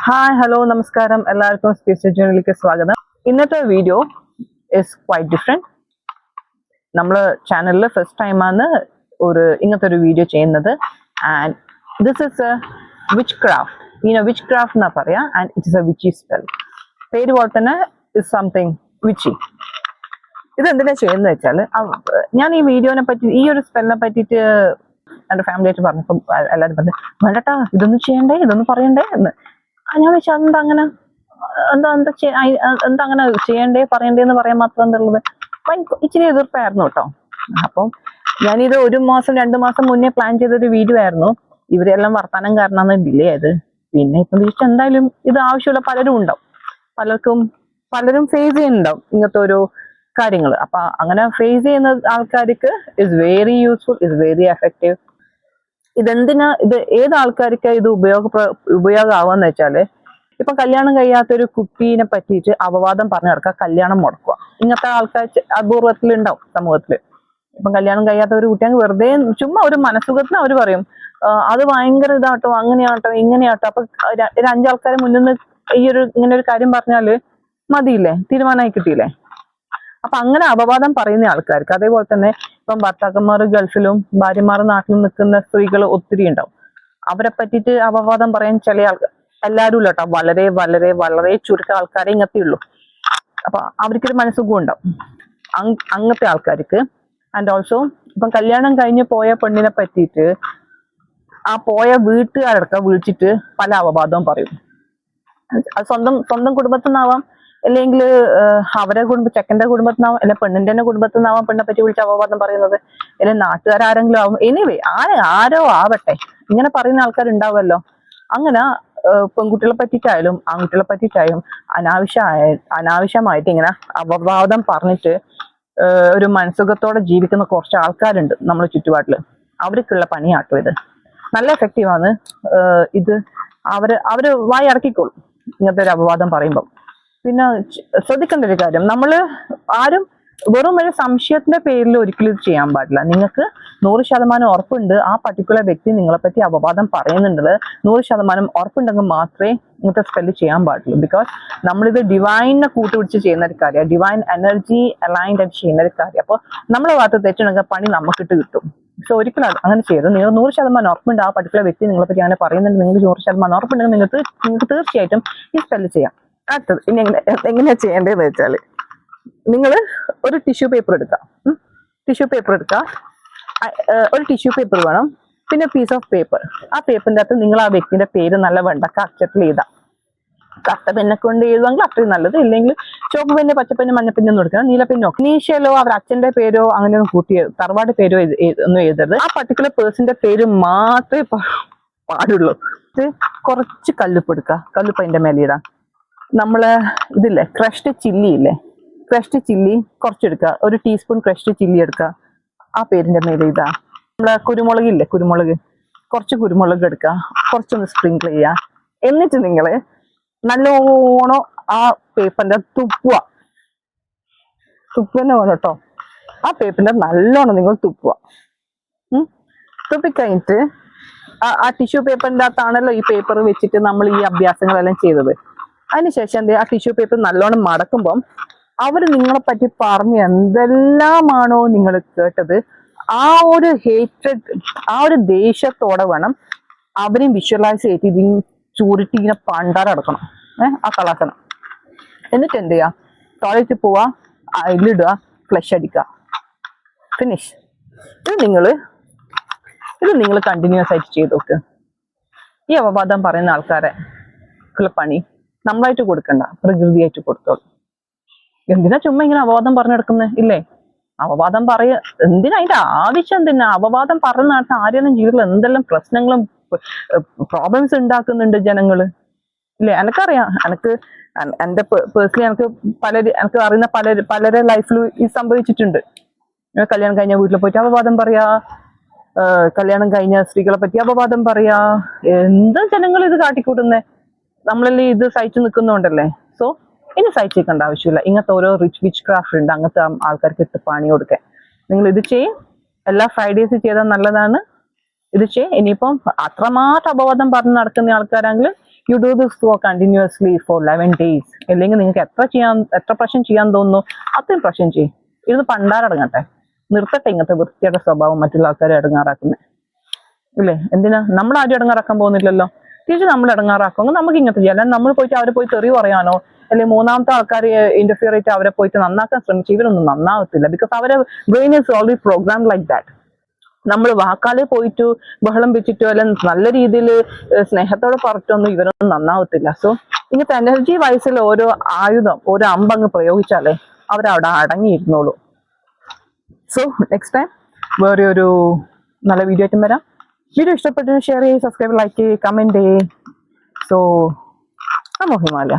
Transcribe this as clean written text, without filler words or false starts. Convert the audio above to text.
Hi hello നമസ്കാരം എല്ലാവർക്കും space ജേർണലിലേക്ക് സ്വാഗതം. ഇന്നത്തെ വീഡിയോ ഇസ് ക്വൈറ്റ് ഡിഫറെന്റ്. നമ്മൾ ചാനലിൽ ഫസ്റ്റ് ടൈമാണ് ഇങ്ങനത്തെ ഒരു വീഡിയോ ചെയ്യുന്നത്. And this is A which craft. Which craft എന്നാ പറയാ. And it is A Vichi spell. പേര് പോലെ തന്നെ ഇസ് സംതിങ് വിച്ചി. ഇത് എന്തിനാ ചെയ്യുന്നത് വെച്ചാൽ, ഞാൻ ഈ വീഡിയോനെ പറ്റി, ഈ ഒരു സ്പെല്ലിനെ പറ്റിയിട്ട് എൻ്റെ ഫാമിലി ആയിട്ട് പറഞ്ഞപ്പോൾ എല്ലാവരും പറഞ്ഞു, വേണ്ടട്ടാ ഇതൊന്നും ചെയ്യണ്ടേ, ഇതൊന്നും പറയണ്ടേ എന്ന്. ഞാൻ വെച്ചാൽ എന്താ അങ്ങനെ എന്താ അങ്ങനെ ചെയ്യണ്ടേ പറയണ്ടേ എന്ന് പറയാൻ മാത്രം എന്നുള്ളത് ഇച്ചിരി എതിർപ്പായിരുന്നു കേട്ടോ. അപ്പം ഞാനിത് 1 മാസം 2 മാസം മുന്നേ പ്ലാൻ ചെയ്തൊരു വീഡിയോ ആയിരുന്നു. ഇവരെല്ലാം വർത്താനം കാരണമാണ് ഡിലേ ആയത്. പിന്നെ ഇപ്പം തിരിച്ച് എന്തായാലും ഇത് ആവശ്യമുള്ള പലരും ഉണ്ടാവും, പലരും ഫേസ് ചെയ്യുന്നുണ്ടാവും ഇങ്ങനത്തെ ഒരു കാര്യങ്ങൾ. അപ്പൊ അങ്ങനെ ഫേസ് ചെയ്യുന്ന ആൾക്കാർക്ക് is very useful, is very effective. ഇത് ഏത് ആൾക്കാർക്ക് ഇത് ഉപയോഗമാവാന്ന് വെച്ചാല്, ഇപ്പൊ കല്യാണം കഴിയാത്തൊരു കുട്ടീനെ പറ്റിയിട്ട് അപവാദം പറഞ്ഞു നടക്കുക, കല്യാണം മുടക്കുക. ഇങ്ങനത്തെ ആൾക്കാർ അപൂർവത്തിലുണ്ടാവും സമൂഹത്തില്. ഇപ്പം കല്യാണം കഴിയാത്ത ഒരു കുട്ടിയെ വെറുതെ ചുമ്മാ ഒരു മനസുഖത്തിന് അവർ പറയും, അത് ഭയങ്കര ഇതാട്ടോ, അങ്ങനെയാട്ടോ, ഇങ്ങനെയാട്ടോ. അപ്പൊ 5 ആൾക്കാരെ മുന്നിൽ നിന്ന് ഇങ്ങനെ ഒരു കാര്യം പറഞ്ഞാല് മതിയില്ലേ, തീരുമാനമായി കിട്ടിയില്ലേ. അപ്പൊ അങ്ങനെ അപവാദം പറയുന്ന ആൾക്കാർക്ക്, അതേപോലെ തന്നെ ഇപ്പം ഭർത്താക്കന്മാർ ഗൾഫിലും ഭാര്യമാർ നാട്ടിലും നിൽക്കുന്ന സ്ത്രീകൾ ഒത്തിരി ഉണ്ടാവും. അവരെ പറ്റിയിട്ട് അപവാദം പറയാൻ ചില ആൾക്കാർ, എല്ലാവരും ഇല്ല കേട്ടോ, വളരെ വളരെ വളരെ ചുരുക്കം ആൾക്കാരെ ഇങ്ങനത്തെ ഉള്ളൂ. അപ്പൊ അവർക്കൊരു മനസ്സുഖം ഉണ്ടാവും അങ്ങനത്തെ ആൾക്കാർക്ക്. ആൻഡ് ഓൾസോ ഇപ്പം കല്യാണം കഴിഞ്ഞ് പോയ പെണ്ണിനെ പറ്റിയിട്ട് ആ പോയ വീട്ടുകാരൊക്കെ വിളിച്ചിട്ട് പല അപവാദവും പറയും. അത് സ്വന്തം കുടുംബത്തിൽ നിന്നാവാം, അല്ലെങ്കിൽ അവരെ ചെക്കന്റെ കുടുംബത്തിനാവും, അല്ലെ പെണ്ണിന്റെ തന്നെ കുടുംബത്തിൽ നിന്നാവാം പെണ്ണെ പറ്റി വിളിച്ച് അപവാദം പറയുന്നത്, അല്ലെങ്കിൽ നാട്ടുകാരെങ്കിലും ആവും. എനിവേ ആരോ ആവട്ടെ, ഇങ്ങനെ പറയുന്ന ആൾക്കാർ ഉണ്ടാവുമല്ലോ. അങ്ങനെ പെൺകുട്ടികളെ പറ്റിയിട്ടായാലും ആൺകുട്ടികളെ പറ്റിയിട്ടായാലും അനാവശ്യമായിട്ട് ഇങ്ങനെ അപവാദം പറഞ്ഞിട്ട് ഒരു മനസുഖത്തോടെ ജീവിക്കുന്ന കുറച്ച് ആൾക്കാരുണ്ട് നമ്മുടെ ചുറ്റുപാടില്. അവർക്കുള്ള പണിയാട്ടോ ഇത്. നല്ല എഫക്റ്റീവാണ് ഇത്. അവര് വായി അടക്കിക്കോളും ഇങ്ങനത്തെ ഒരു അപവാദം പറയുമ്പോൾ. പിന്നെ ശ്രദ്ധിക്കേണ്ട ഒരു കാര്യം, നമ്മള് ആരും വെറും ഒരു സംശയത്തിന്റെ പേരിൽ ഒരിക്കലും ഇത് ചെയ്യാൻ പാടില്ല. നിങ്ങൾക്ക് 100% ഉറപ്പുണ്ട് ആ പർട്ടിക്കുലർ വ്യക്തി നിങ്ങളെ പറ്റി അപവാദം പറയുന്നുണ്ടത്, 100% ഉറപ്പുണ്ടെങ്കിൽ മാത്രമേ ഇങ്ങനത്തെ സ്പെല്ല് ചെയ്യാൻ പാടുള്ളൂ. ബിക്കോസ് നമ്മളിത് ഡിവൈനെ കൂട്ടുപിടിച്ച് ചെയ്യുന്ന ഒരു കാര്യമാണ്, ഡിവൈൻ എനർജി അലൈൻഡ് ആയിട്ട് ചെയ്യുന്ന ഒരു കാര്യം. അപ്പോൾ നമ്മളെ ഭാഗത്ത് തെറ്റുണ്ടെങ്കിൽ പണി നമുക്കിട്ട് കിട്ടും. സോ ഒരിക്കലും അങ്ങനെ ചെയ്ത് നിങ്ങൾ 100% ഉറപ്പുണ്ട് ആ പർട്ടിക്കുലർ വ്യക്തി നിങ്ങളെ പറ്റി അങ്ങനെ പറയുന്നുണ്ട്, നിങ്ങൾക്ക് 100% ഉറപ്പുണ്ടെങ്കിൽ നിങ്ങൾക്ക് തീർച്ചയായിട്ടും ഈ സ്പെല്ല് ചെയ്യാം. അടുത്തത് ഇനി എങ്ങനെയാ ചെയ്യേണ്ടതെന്ന് വെച്ചാൽ, നിങ്ങൾ ഒരു ടിഷ്യൂ പേപ്പർ എടുക്കുക. ഒരു ടിഷ്യൂ പേപ്പർ വേണം. പിന്നെ പീസ് ഓഫ് പേപ്പർ. ആ പേപ്പറിന്റെ അകത്ത് നിങ്ങൾ ആ വ്യക്തിന്റെ പേര് നല്ല വെണ്ടക്ക അക്ഷരത്തിൽ എഴുതാം. കട്ട പെന്നെ കൊണ്ട് എഴുതുമെങ്കിൽ അത്രയും നല്ലത്. ഇല്ലെങ്കിൽ ചുവപ്പ് പെന്ന്, പച്ചപ്പെന്ന്, മഞ്ഞപ്പെന്നും കൊടുക്കണം, നീലപ്പെന്നോ ഇനീഷ്യലോ അവർ അച്ഛന്റെ പേരോ അങ്ങനെയൊന്നും കൂട്ടി തറവാട് പേരോ ഒന്നും എഴുതരുത്. ആ പർട്ടിക്കുലർ പേഴ്സന്റെ പേര് മാത്രമേ പാടുള്ളൂ. കുറച്ച് കല്ലുപ്പ് എടുക്കുക, കല്ലുപ്പ് അതിന്റെ മേലെ ഇടാം. നമ്മള് ഇതില്ലേ ക്രഷ്ഡ് ചില്ലി ഇല്ലേ, ക്രഷ്ഡ് ചില്ലി കുറച്ചെടുക്കുക. 1 ടീസ്പൂൺ ക്രഷ്ഡ് ചില്ലി എടുക്കുക, ആ പേരിന്റെ മേലെ ഇതാ. നമ്മളെ കുരുമുളക് ഇല്ലേ, കുറച്ച് കുരുമുളക് എടുക്കുക, കുറച്ചൊന്ന് സ്പ്രിങ്കിൾ ചെയ്യുക. എന്നിട്ട് നിങ്ങൾ നല്ലോണം ആ പേപ്പറിന്റെ തുപ്പുക തന്നെ വേണം കേട്ടോ. ആ പേപ്പറിന്റെ നല്ലോണം നിങ്ങൾ തുപ്പുക. തുപ്പിക്കഴിഞ്ഞിട്ട് ആ ടിഷ്യൂ പേപ്പറിന്റെ അകത്താണല്ലോ ഈ പേപ്പർ വെച്ചിട്ട് നമ്മൾ ഈ അഭ്യാസങ്ങളെല്ലാം ചെയ്തത്. അതിനുശേഷം എന്ത്, ആ ടിഷ്യൂ പേപ്പർ നല്ലോണം മടക്കുമ്പം അവർ നിങ്ങളെ പറ്റി പറഞ്ഞ് എന്തെല്ലാമാണോ നിങ്ങൾ കേട്ടത്, ആ ഒരു ഹേറ്റഡ്, ആ ഒരു ദേഷ്യത്തോടെ വേണം അവരെയും വിഷ്വലൈസ് ചെയ്തിട്ട് ഇതിന് ചൂരിട്ട് ഇങ്ങനെ പണ്ടാറടക്കണം, ആ കളാക്കണം. എന്നിട്ട് എന്ത് ചെയ്യുക, ടോയ്ലറ്റിൽ പോവുക, അതിലിടുക, ഫ്ലഷ് അടിക്കുക, ഫിനിഷ്. ഇത് നിങ്ങൾ കണ്ടിന്യൂസ് ആയിട്ട് ചെയ്ത് നോക്ക്. ഈ അപവാദം പറയുന്ന ആൾക്കാരെ പണി നമ്മളായിട്ട് കൊടുക്കണ്ട, പ്രകൃതിയായിട്ട് കൊടുത്തോളൂ. എന്തിനാ ചുമ്മാ ഇങ്ങനെ അപവാദം പറഞ്ഞെടുക്കുന്നത് ഇല്ലേ? അപവാദം എന്തിനാ, അതിന്റെ ആവശ്യം എന്തിനാ? അപവാദം പറഞ്ഞ നടത്താൻ ആരെയും ജീവിതത്തിൽ എന്തെല്ലാം പ്രശ്നങ്ങളും പ്രോബ്ലംസ് ഉണ്ടാക്കുന്നുണ്ട് ജനങ്ങള് ഇല്ലേ? എനിക്കറിയാം, എന്റെ പേഴ്സണലി എനിക്ക് അറിയുന്ന പലരെ ലൈഫിൽ ഇത് സംഭവിച്ചിട്ടുണ്ട്. കല്യാണം കഴിഞ്ഞ വീട്ടിൽ പോയിട്ട് അപവാദം പറയാ, കല്യാണം കഴിഞ്ഞ സ്ത്രീകളെ പറ്റി അപവാദം പറയാ. എന്താ ജനങ്ങൾ ഇത് കാട്ടിക്കൂട്ടുന്നേ? നമ്മളല്ലേ ഇത് സഹിച്ചു നിൽക്കുന്നുണ്ടല്ലേ. സോ ഇനി സഹിച്ചേക്കേണ്ട ആവശ്യമില്ല. ഇങ്ങനത്തെ ഓരോ വിച്ച് ക്രാഫ്റ്റ് ഉണ്ട്, അങ്ങനത്തെ ആൾക്കാർക്ക് ഇട്ട് പണി കൊടുക്കാൻ. നിങ്ങൾ ഇത് ചെയ്യും. എല്ലാ ഫ്രൈഡേസ് ചെയ്താൽ നല്ലതാണ്. ഇത് ഇനിയിപ്പം അത്രമാത്രം അപവാദം പറഞ്ഞ് നടക്കുന്ന ആൾക്കാരാണെങ്കിൽ you do this four continuously four 11 days. അല്ലെങ്കിൽ നിങ്ങൾക്ക് എത്ര പ്രാവശ്യം ചെയ്യാൻ തോന്നുന്നു അത്രയും പ്രാവശ്യം ചെയ്യും. ഇത് പണ്ടാരടങ്ങട്ടെ, നിർത്തട്ടെ ഇങ്ങനത്തെ വൃത്തിയുടെ സ്വഭാവം മറ്റുള്ള ആൾക്കാരെ ഇടങ്ങാറാക്കുന്നത് ഇല്ലേ. എന്തിനാ നമ്മൾ ആരും ഇടങ്ങാറാക്കാൻ പോകുന്നില്ലല്ലോ, തിരിച്ച് നമ്മൾ ഇടങ്ങാറാക്കുമെങ്കിൽ നമുക്ക് ഇങ്ങനത്തെ ചെയ്യാം. അല്ലാണ്ട് നമ്മൾ പോയിട്ട് അവരെ പോയി തെറി പറയാനോ അല്ലെങ്കിൽ മൂന്നാമത്തെ ആൾക്കാർ ഇന്റർഫിയർ ചെയ്തിട്ട് അവരെ പോയിട്ട് നന്നാക്കാൻ ശ്രമിച്ചു ഇവരൊന്നും നന്നാവത്തില്ല. ബിക്കോസ് അവരെ brain is already program like that. നമ്മൾ വാക്കാലെ പോയിട്ട് ബഹളം വെച്ചിട്ടോ അല്ലെങ്കിൽ നല്ല രീതിയിൽ സ്നേഹത്തോടെ പറഞ്ഞിട്ടൊന്നും ഇവരൊന്നും നന്നാവത്തില്ല. സോ ഇങ്ങനത്തെ എനർജി വൈസിൽ ഓരോ ആയുധം ഓരോ അമ്പങ്ങ് പ്രയോഗിച്ചാലേ അവരവിടെ അടങ്ങിയിരുന്നോളൂ. സോ നെക്സ്റ്റ് ടൈം വേറെ ഒരു നല്ല വീഡിയോ ആയിട്ടും വരാം. വീഡിയോ ഇഷ്ടപ്പെട്ടു ഷെയർ ചെയ്യ്, സബ്സ്ക്രൈബ്, ലൈക്ക് ചെയ്യ്, കമന്റ് ചെയ്യ്. സോ നമോ ഹിമാലയ.